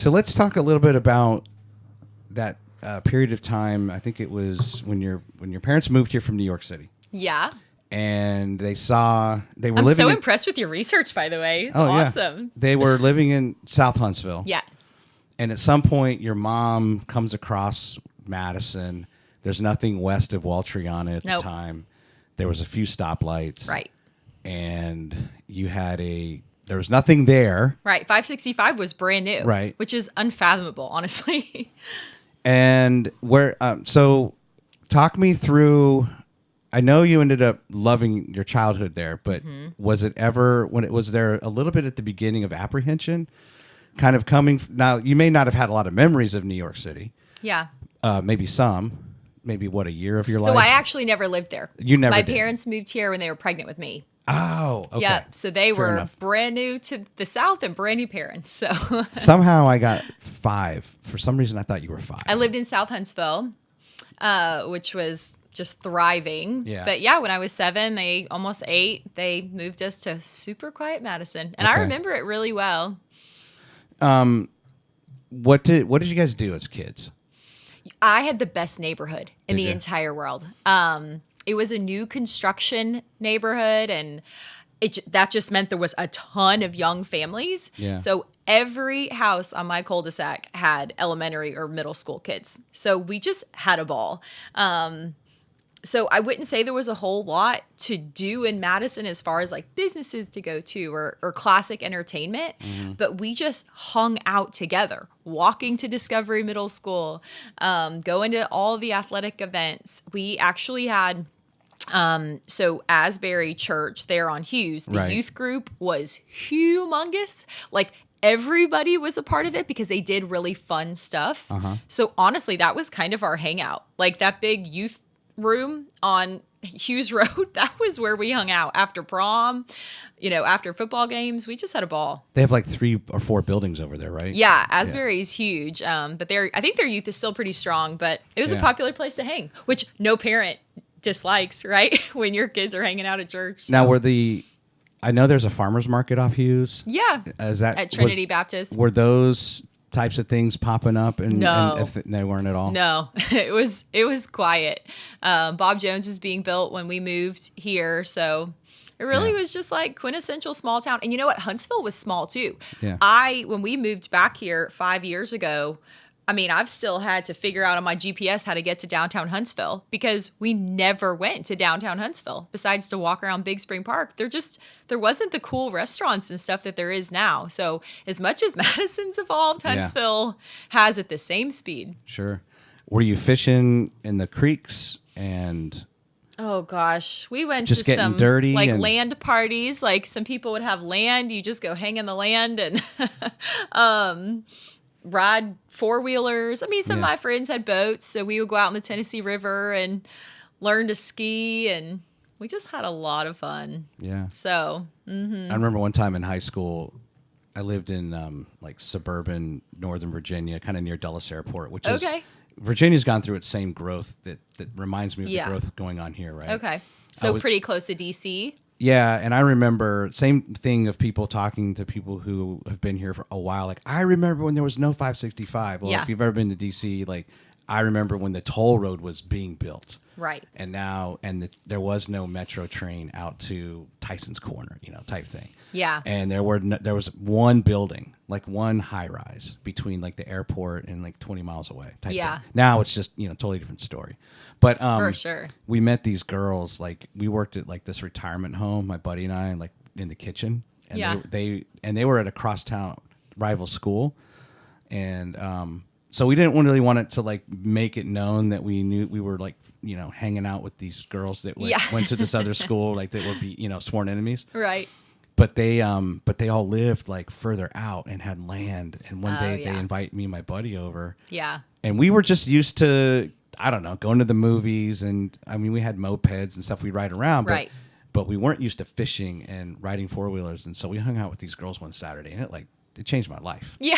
So let's talk a little bit about that period of time. I think it was when your parents moved here from New York City. Yeah. And they were I'm living so in, impressed with your research, by the way. It's oh, awesome. Yeah. They were living in South Huntsville. Yes. And at some point, your mom comes across Madison. There's nothing west of Waltriana at the time. There was a few stoplights. Right. And there was nothing there. Right. 565 was brand new. Right. Which is unfathomable, honestly. And so talk me through, I know you ended up loving your childhood there, but was there a little bit at the beginning of apprehension? Kind of now you may not have had a lot of memories of New York City. Yeah. Maybe a year of your life. So I actually never lived there. You never My did. parents moved here when they were pregnant with me. Oh, okay. Yep. So they Fair were enough. brand new to the South and brand new parents. So Somehow I got 5. For some reason, I thought you were 5. I lived in South Huntsville, which was just thriving. Yeah. But yeah, when I was 7, almost 8, they moved us to super quiet Madison. And I Okay. remember it really well. What did you guys do as kids? I had the best neighborhood in Did the you? entire world. It was a new construction neighborhood, and that just meant there was a ton of young families. Yeah. So every house on my cul-de-sac had elementary or middle school kids. So we just had a ball. So I wouldn't say there was a whole lot to do in Madison as far as like businesses to go to or classic entertainment, but we just hung out together, walking to Discovery Middle School, going to all the athletic events. We actually had, so Asbury Church there on Hughes, the Right. youth group was humongous. Like everybody was a part of it because they did really fun stuff. So honestly, that was kind of our hangout. Like that big youth room on Hughes Road, that was where we hung out after prom, after football games. We just had a ball. They have like 3 or 4 buildings over there, right? Yeah, Asbury's huge. But I think their youth is still pretty strong, but it was a Yeah. popular place to hang, which no parent dislikes, right? When your kids are hanging out at church. So. Now I know there's a farmer's market off Hughes. Yeah. At Trinity Baptist. Were those types of things popping up? No. And they weren't at all? No, it was quiet. Bob Jones was being built when we moved here, so it really was just like quintessential small town. And you know what? Huntsville was small too. Yeah. When we moved back here 5 years ago, I've still had to figure out on my GPS how to get to downtown Huntsville because we never went to downtown Huntsville besides to walk around Big Spring Park. There wasn't the cool restaurants and stuff that there is now. So as much as Madison's evolved, Huntsville has at the same speed. Sure. Were you fishing in the creeks and... Oh gosh, we went Just to getting some dirty like and- land parties. Like some people would have land, you just go hang in the land and ride 4-wheelers. Some of my friends had boats, so we would go out in the Tennessee River and learn to ski, and we just had a lot of fun. Yeah. So, I remember one time in high school, I lived in like suburban Northern Virginia, kind of near Dulles Airport, which is Virginia's gone through its same growth that reminds me of the growth going on here, right? Okay. So pretty close to DC. Yeah, and I remember same thing of people talking to people who have been here for a while. Like, I remember when there was no 565. Well, if you've ever been to DC, like, I remember when the toll road was being built. Right. And now, there was no metro train out to Tyson's Corner, type thing. Yeah. And there was one building, like one high rise between like the airport and like 20 miles away. Type thing. Now it's just, totally different story. But for sure. We met these girls, like we worked at like this retirement home, my buddy and I, like in the kitchen. And they were at a crosstown rival school. And so we didn't really want it to like make it known that we knew we were like, hanging out with these girls that went to this other school, like they would be, sworn enemies. Right. But they all lived like further out and had land. And one day they invite me and my buddy over. Yeah. And we were just used to, I don't know, going to the movies. And we had mopeds and stuff we'd ride around. But we weren't used to fishing and riding 4-wheelers. And so we hung out with these girls one Saturday, and it changed my life. Yeah.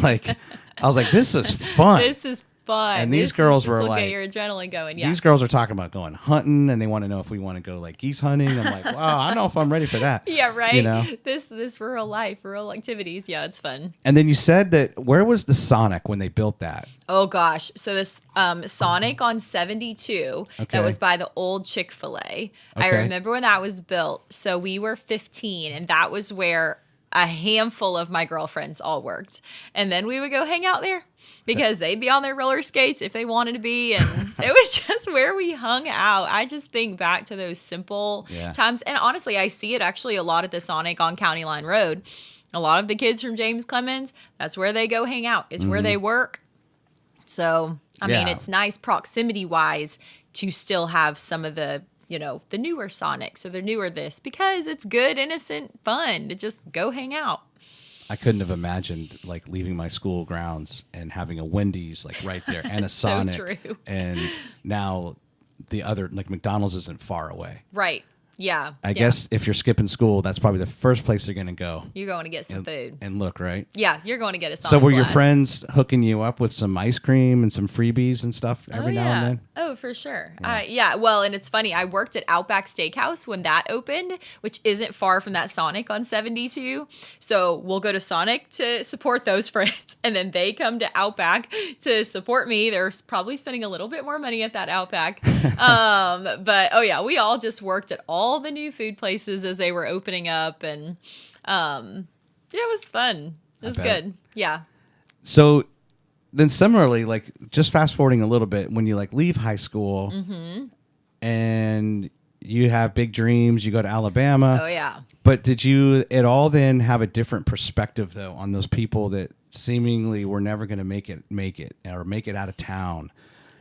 Like I was like, this is fun. This is fun. And these girls were this'll like, get your adrenaline going. Yeah. these girls are talking about going hunting, and they want to know if we want to go like geese hunting. I'm like, wow, I don't know if I'm ready for that. Yeah, right. You know, this rural life, rural activities. Yeah, it's fun. And then you said that where was the Sonic when they built that? Oh gosh, so this Sonic on 72 that was by the old Chick-fil-A. I remember when that was built. So we were 15, and that was where a handful of my girlfriends all worked. And then we would go hang out there because they'd be on their roller skates if they wanted to be. And it was just where we hung out. I just think back to those simple times. And honestly, I see it actually a lot at the Sonic on County Line Road. A lot of the kids from James Clemens, that's where they go hang out. It's where they work. So, I mean, it's nice proximity-wise to still have some of the, the newer Sonics or the newer this because it's good, innocent fun to just go hang out. I couldn't have imagined like leaving my school grounds and having a Wendy's like right there and a Sonic. So true. And now the other, like McDonald's isn't far away. Right. Yeah. I guess if you're skipping school, that's probably the first place you're going to go. You're going to get some food. And look, right? Yeah, you're going to get a Sonic So were your Blast. friends hooking you up with some ice cream and some freebies and stuff every now and then? Oh, for sure. Well, and it's funny. I worked at Outback Steakhouse when that opened, which isn't far from that Sonic on 72. So we'll go to Sonic to support those friends, and then they come to Outback to support me. They're probably spending a little bit more money at that Outback. But we all just worked at all the new food places as they were opening up, and it was fun. It was good. Yeah. So then similarly, like just fast forwarding a little bit, when you like leave high school and you have big dreams, you go to Alabama. Oh yeah. But did you at all then have a different perspective though on those people that seemingly were never going to make it out of town?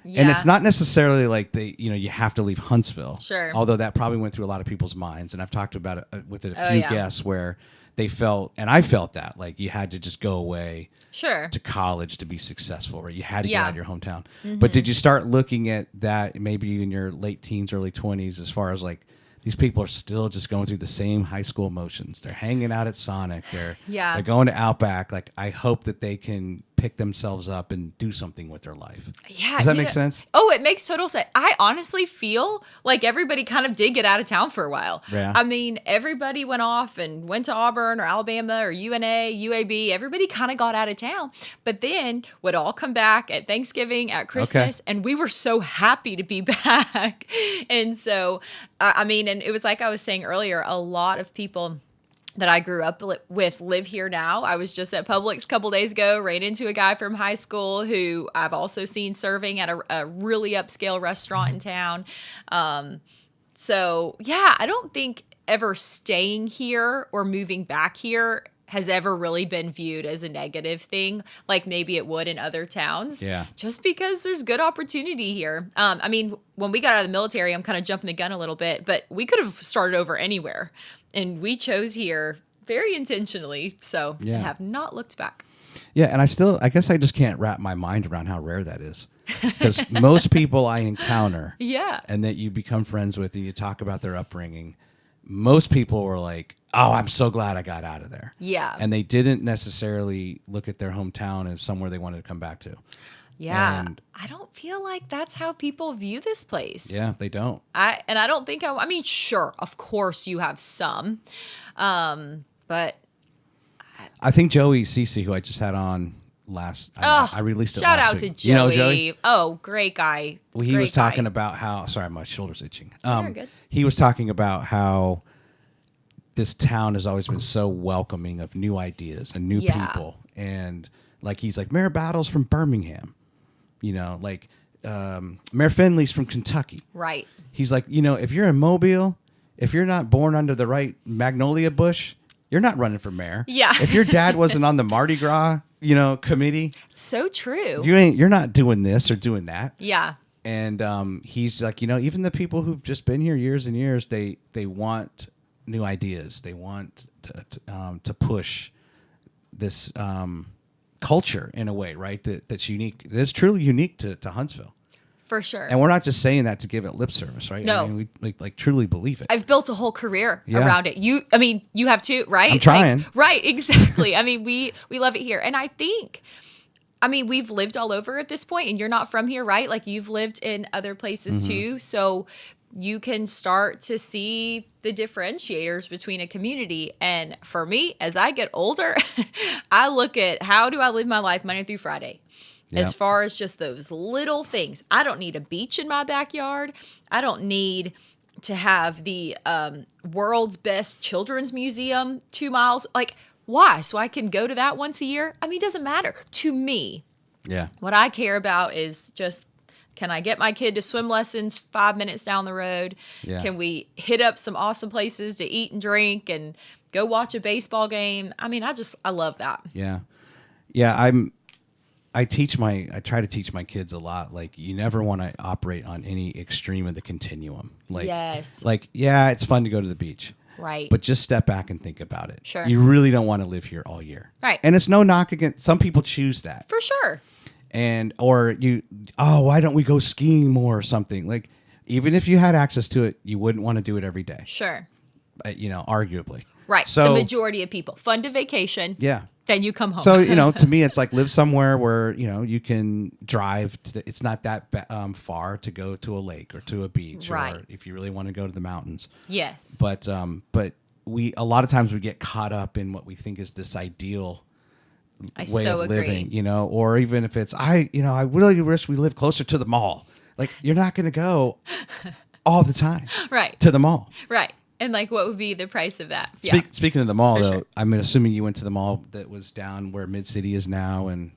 Yeah. And it's not necessarily like you have to leave Huntsville. Sure. Although that probably went through a lot of people's minds. And I've talked about it with a few guests where they felt, and I felt that, like you had to just go away to college to be successful, right? You had to get out of your hometown. But did you start looking at that maybe in your late teens, early 20s, as far as like, these people are still just going through the same high school motions. They're hanging out at Sonic. They're going to Outback. Like, I hope that they can pick themselves up and do something with their life. Yeah. Does that make sense? Oh, it makes total sense. I honestly feel like everybody kind of did get out of town for a while. Yeah. I mean, everybody went off and went to Auburn or Alabama or UNA, UAB. Everybody kind of got out of town. But then would all come back at Thanksgiving, at Christmas, and we were so happy to be back. And so, and it was like I was saying earlier, a lot of people that I grew up with live here now. I was just at Publix a couple days ago, ran into a guy from high school who I've also seen serving at a really upscale restaurant in town. I don't think ever staying here or moving back here has ever really been viewed as a negative thing, like maybe it would in other towns. Yeah. Just because there's good opportunity here. When we got out of the military, I'm kind of jumping the gun a little bit, but we could have started over anywhere. And we chose here very intentionally. So I have not looked back. Yeah. And I guess I just can't wrap my mind around how rare that is. Because most people I encounter and that you become friends with and you talk about their upbringing, most people were like, oh, I'm so glad I got out of there. Yeah. And they didn't necessarily look at their hometown as somewhere they wanted to come back to. Yeah. And I don't feel like that's how people view this place. Yeah, they don't. I don't think sure, of course you have some. But I think Joey Cece, who I just had on I released it shout last out week. to Joey. You know Joey? Oh, great guy. Well, he was talking about how, sorry, my shoulder's itching. You're good. He was talking about how this town has always been so welcoming of new ideas and new people. And like, he's like, Mayor Battle's from Birmingham. Mayor Finley's from Kentucky. Right. He's like, if you're in Mobile, if you're not born under the right magnolia bush, you're not running for mayor. Yeah. If your dad wasn't on the Mardi Gras, committee. So true. You're not doing this or doing that. Yeah. And he's like, even the people who've just been here years and years, they want new ideas. They want to push this culture in a way, right? That's unique. That's truly unique to Huntsville. For sure. And we're not just saying that to give it lip service, right? No. We truly believe it. I've built a whole career around it. You have too, right? I'm trying. Right, exactly. We love it here. And I think I mean, we've lived all over at this point, and you're not from here, right? Like, you've lived in other places too. So you can start to see the differentiators between a community. And for me, as I get older, I look at how do I live my life Monday through Friday? Yep. As far as just those little things. I don't need a beach in my backyard. I don't need to have the world's best children's museum 2 miles. Like, why? So I can go to that once a year? I mean, it doesn't matter to me. Yeah. What I care about is just, can I get my kid to swim lessons 5 minutes down the road? Yeah. Can we hit up some awesome places to eat and drink and go watch a baseball game? I mean, I love that. Yeah. Yeah. I try to teach my kids a lot. Like, you never want to operate on any extreme of the continuum. Like, yes. Like, yeah, it's fun to go to the beach. Right. But just step back and think about it. Sure. You really don't want to live here all year. Right. And it's no knock against, some people choose that. For sure. And, or why don't we go skiing more or something? Like, even if you had access to it, you wouldn't want to do it every day. Sure. Arguably. Right. So, the majority of people. Fun to vacation. Yeah. Then you come home. So, to me, it's like live somewhere where, you can drive. It's not that far to go to a lake or to a beach. Right. Or if you really want to go to the mountains. Yes. But a lot of times we get caught up in what we think is this ideal way of living, or even if it's, I really wish we lived closer to the mall. Like, you're not going to go all the time. Right. To the mall. Right. And like, what would be the price of that? Speaking of the mall, though, sure. I'm assuming you went to the mall that was down where Mid-City is now, and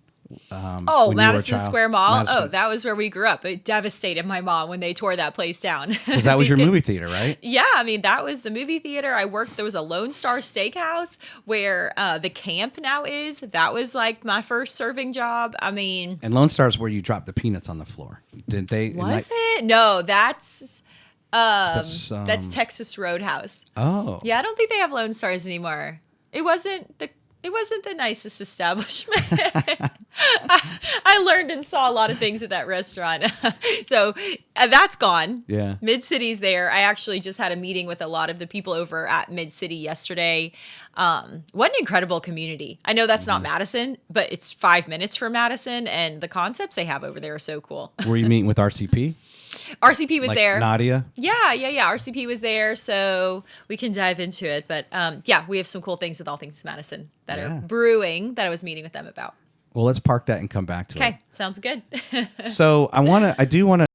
Madison Square Mall. Madison. Oh, that was where we grew up. It devastated my mom when they tore that place down. Because that was your movie theater, right? Yeah, I mean, that was the movie theater. There was a Lone Star Steakhouse where the camp now is. That was like my first serving job. I mean, and Lone Star is where you dropped the peanuts on the floor. Did they? Was it? No, that's Texas Roadhouse. Oh. Yeah, I don't think they have Lone Stars anymore. It wasn't the nicest establishment. I learned and saw a lot of things at that restaurant. So that's gone. Yeah. Mid-City's there. I actually just had a meeting with a lot of the people over at Mid-City yesterday. What an incredible community. I know that's not Madison, but it's 5 minutes from Madison, and the concepts they have over there are so cool. Were you meeting with RCP? RCP was there. Nadia? Yeah. RCP was there, so we can dive into it. But we have some cool things with All Things Madison that are brewing that I was meeting with them about. Well, let's park that and come back to it. Okay, sounds good. So I do want to